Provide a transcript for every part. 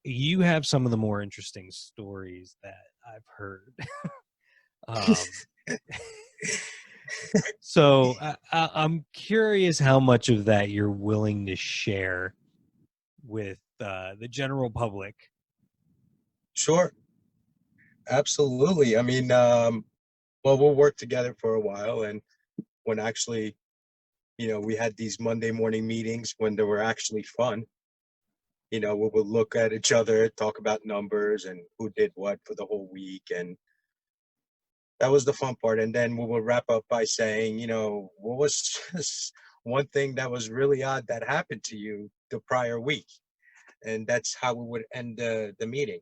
you have some of the more interesting stories that I've heard. um, so I'm curious how much of that you're willing to share with the general public. Sure, absolutely. I mean, well, we'll work together for a while, and when actually, we had these Monday morning meetings when they were actually fun. We would look at each other, talk about numbers and who did what for the whole week, and that was the fun part. And then we would wrap up by saying, what was one thing that was really odd that happened to you the prior week? And that's how we would end the meeting.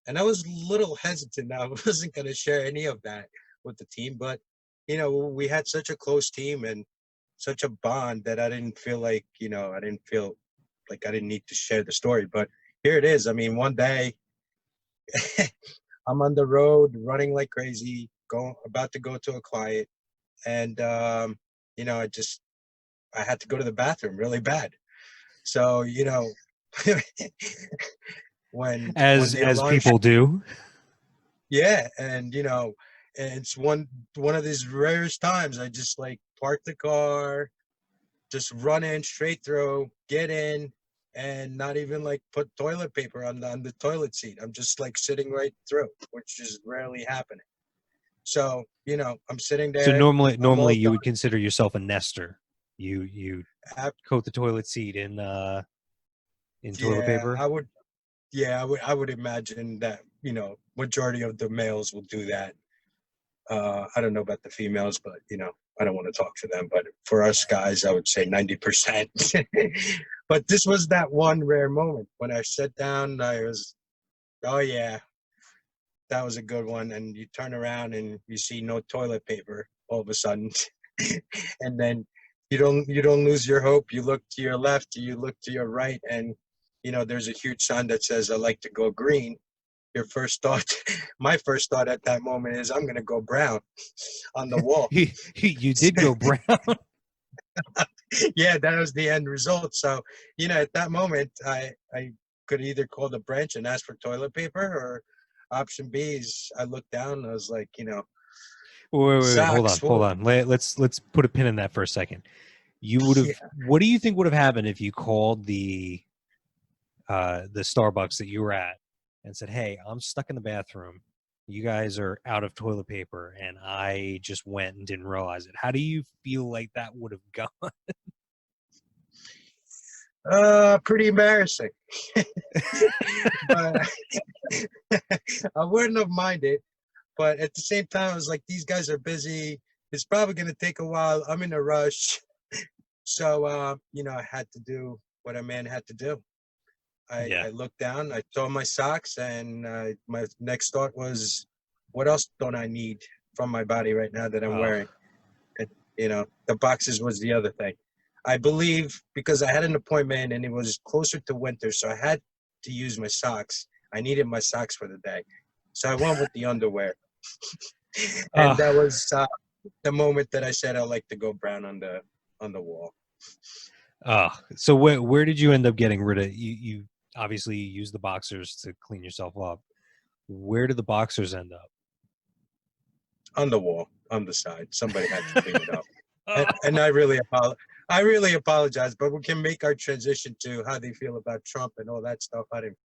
And I was a little hesitant. I wasn't going to share any of that with the team, but we had such a close team and such a bond that I didn't feel like, I didn't feel like I didn't need to share the story. But here it is. I mean, one day I'm on the road running like crazy, about to go to a client, and I had to go to the bathroom really bad. So when the As alarm, people do. yeah, and and it's one of these rarest times I just like park the car, just run in straight through, get in, and not even like put toilet paper on the toilet seat. I'm just like sitting right through, which is rarely happening. So, I'm sitting So there, I'm normally all you done. would consider yourself a nester. You Ab- coat the toilet seat in toilet Yeah, paper. I would imagine that, majority of the males will do that. I don't know about the females, but I don't want to talk for them. But for us guys, I would say 90%. But this was that one rare moment when I sat down. Oh yeah, that was a good one. And you turn around and you see no toilet paper all of a sudden, and then you don't lose your hope. You look to your left, you look to your right, and there's a huge sign that says "I like to go green." Your first thought, my first thought at that moment is, I'm gonna go brown on the wall. You did go brown. Yeah, that was the end result. So, at that moment, I could either call the branch and ask for toilet paper, or option B is I looked down and I was like, Wait, hold socks. on, hold Well, on. Let's put a pin in that for a second. You would have. yeah. What do you think would have happened if you called the Starbucks that you were at and said, "Hey, I'm stuck in the bathroom. You guys are out of toilet paper, and I just went and didn't realize it." How do you feel like that would have gone? Pretty embarrassing. But I wouldn't have minded. But at the same time, I was like, these guys are busy. It's probably going to take a while. I'm in a rush. So, I had to do what a man had to do. Yeah. I looked down, I saw my socks, and my next thought was, what else don't I need from my body right now that I'm Oh, wearing? And, the boxes was the other thing. I believe because I had an appointment and it was closer to winter, so I had to use my socks. I needed my socks for the day. So I went with the underwear. And uh, that was the moment that I said I like to go brown on the wall. so where did you end up getting rid of you? Obviously use the boxers to clean yourself up. Where did the boxers end up? On the wall, on the side. Somebody had to clean it up. And I really apologize, but we can make our transition to how they feel about Trump and all that stuff.